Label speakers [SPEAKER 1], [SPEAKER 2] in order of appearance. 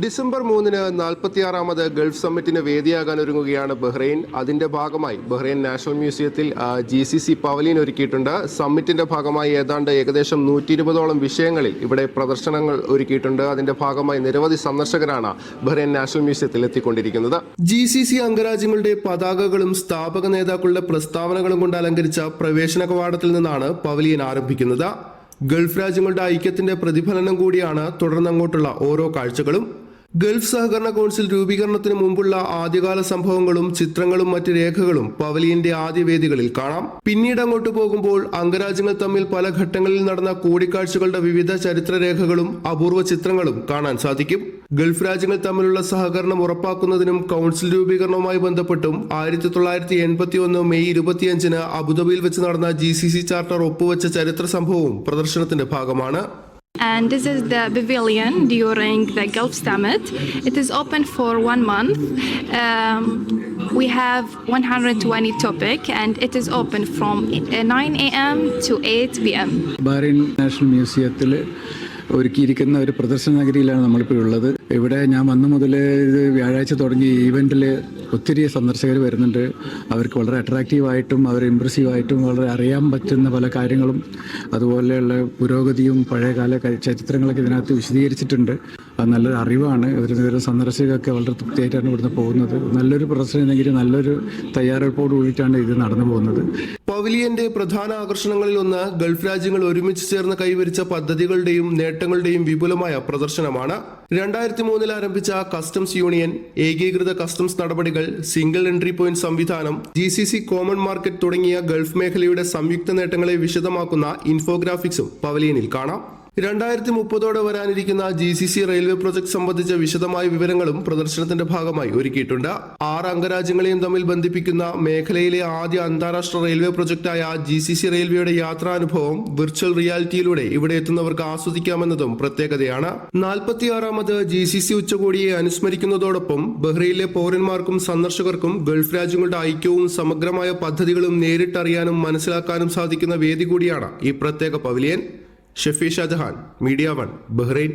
[SPEAKER 1] December 3-ന് 46ാമത് Gulf സമ്മിറ്റിന് വേദിയാകാൻ ഒരുങ്ങുകയാണ് Bahrain. അതിന്റെ ഭാഗമായി ബഹ്റൈൻ നാഷണൽ മ്യൂസിയത്തിൽ GCC പവലിയൻ ഒരുക്കിയിട്ടുണ്ട്. സമ്മിറ്റിന്റെ ഭാഗമായി ഏകദേശം 120ഓളം വിഷയങ്ങളിൽ ഇവിടെ പ്രദർശനങ്ങൾ ഒരുക്കിയിട്ടുണ്ട്. അതിന്റെ ഭാഗമായി നിരവധി സന്ദർശകരാണ് ബഹ്റൈൻ നാഷണൽ മ്യൂസിയത്തിൽ എത്തിക്കൊണ്ടിരിക്കുന്നത്. GCC അംഗരാജ്യങ്ങളുടെ പതാകകളും സ്ഥാപക നേതാക്കളുടെ പ്രസ്താവനകളും കൊണ്ട് അലങ്കരിച്ച പ്രവേശന കവാടത്തിൽ നിന്നാണ് പവലിയൻ ആരംഭിക്കുന്നത്. ഗൾഫ് രാജ്യങ്ങളുടെ ഐക്യത്തിന്റെ പ്രതിഫലനം കൂടിയാണ് തുടർന്നങ്ങോട്ടുള്ള ഓരോ കാഴ്ചകളും. ഗൾഫ് സഹകരണ കൗൺസിൽ രൂപീകരണത്തിന് മുമ്പുള്ള ആദ്യകാല സംഭവങ്ങളും ചിത്രങ്ങളും മറ്റ് രേഖകളും പവലിയന്റെ ആദ്യ വേദികളിൽ കാണാം. പിന്നീട് അങ്ങോട്ട് പോകുമ്പോൾ അംഗരാജ്യങ്ങൾ തമ്മിൽ പല ഘട്ടങ്ങളിൽ നടന്ന കൂടിക്കാഴ്ചകളുടെ വിവിധ ചരിത്രരേഖകളും അപൂർവ ചിത്രങ്ങളും കാണാൻ സാധിക്കും. ഗൾഫ് രാജ്യങ്ങൾ തമ്മിലുള്ള സഹകരണം ഉറപ്പാക്കുന്നതിനും കൗൺസിൽ രൂപീകരണവുമായി ബന്ധപ്പെട്ടും 1981 മെയ് 25-ന് അബുദാബിയിൽ വെച്ച് നടന്ന GCC ചാർട്ടർ ഒപ്പുവെച്ച ചരിത്ര സംഭവവും പ്രദർശനത്തിന്റെ ഭാഗമാണ്.
[SPEAKER 2] And this is the pavilion during the Gulf Summit. It is open for 1 month. We have 120 topics and it is open from 9 a.m. to 8 p.m.
[SPEAKER 3] Bahrain national മ്യൂസിയത്തിൽ ഒരുക്കിയിരിക്കുന്ന ഒരു പ്രദർശന നഗരിയിലാണ് നമ്മളിപ്പോൾ ഉള്ളത്. ഇവിടെ ഞാൻ വന്നു മുതൽ ഇത് വ്യാഴാഴ്ച തുടങ്ങി ഈവൻറ്റിൽ ഒത്തിരി സന്ദർശകർ വരുന്നുണ്ട്. അവർക്ക് വളരെ അട്രാക്റ്റീവായിട്ടും അവർ ഇമ്പ്രസീവായിട്ടും വളരെ അറിയാൻ പറ്റുന്ന പല കാര്യങ്ങളും അതുപോലെയുള്ള പുരോഗതിയും പഴയകാല ചരിത്രങ്ങളൊക്കെ ഇതിനകത്ത് വിശദീകരിച്ചിട്ടുണ്ട്. അത് നല്ലൊരു അറിവാണ്. ഒരു സന്ദർശകരൊക്കെ വളരെ തൃപ്തിയായിട്ടാണ് ഇവിടുന്ന് പോകുന്നത്. നല്ലൊരു പ്രദർശന നഗരി, നല്ലൊരു തയ്യാറെടുപ്പോട് കൂടിയിട്ടാണ് ഇത് നടന്നു പോകുന്നത്.
[SPEAKER 1] പവലിയന്റെ പ്രധാന ആകർഷണങ്ങളിൽ ഒന്ന് ഗൾഫ് രാജ്യങ്ങൾ ഒരുമിച്ച് ചേർന്ന് കൈവരിച്ച പദ്ധതികളുടെയും നേട്ടങ്ങളുടെയും വിപുലമായ പ്രദർശനമാണ്. 2003-ൽ ആരംഭിച്ച കസ്റ്റംസ് യൂണിയൻ, ഏകീകൃത കസ്റ്റംസ് നടപടികൾ, സിംഗിൾ എൻട്രി പോയിന്റ് സംവിധാനം, GCC കോമൺ മാർക്കറ്റ് തുടങ്ങിയ ഗൾഫ് മേഖലയുടെ സംയുക്ത നേട്ടങ്ങളെ വിശദമാക്കുന്ന ഇൻഫോഗ്രാഫിക്സും പവലിയനിൽ കാണാം. 2030ഓടെ വരാനിരിക്കുന്ന GCC റെയിൽവേ പ്രൊജക്ട് സംബന്ധിച്ച വിശദമായ വിവരങ്ങളും പ്രദർശനത്തിന്റെ ഭാഗമായി ഒരുക്കിയിട്ടുണ്ട്. 6 അംഗരാജ്യങ്ങളെയും തമ്മിൽ ബന്ധിപ്പിക്കുന്ന മേഖലയിലെ ആദ്യ അന്താരാഷ്ട്ര റെയിൽവേ പ്രൊജക്ടായ GCC റെയിൽവേയുടെ യാത്രാനുഭവം വിർച്വൽ റിയാലിറ്റിയിലൂടെ ഇവിടെ എത്തുന്നവർക്ക് ആസ്വദിക്കാമെന്നതും പ്രത്യേകതയാണ്. 46ാമത് GCC ഉച്ചകോടിയെ അനുസ്മരിക്കുന്നതോടൊപ്പം ബഹ്റൈനിലെ പൗരന്മാർക്കും സന്ദർശകർക്കും ഗൾഫ് രാജ്യങ്ങളുടെ ഐക്യവും സമഗ്രമായ പദ്ധതികളും നേരിട്ടറിയാനും മനസ്സിലാക്കാനും സാധിക്കുന്ന വേദി കൂടിയാണ് ഈ പ്രത്യേക pavilion. Shafi Shajahan, media 1, Bahrain.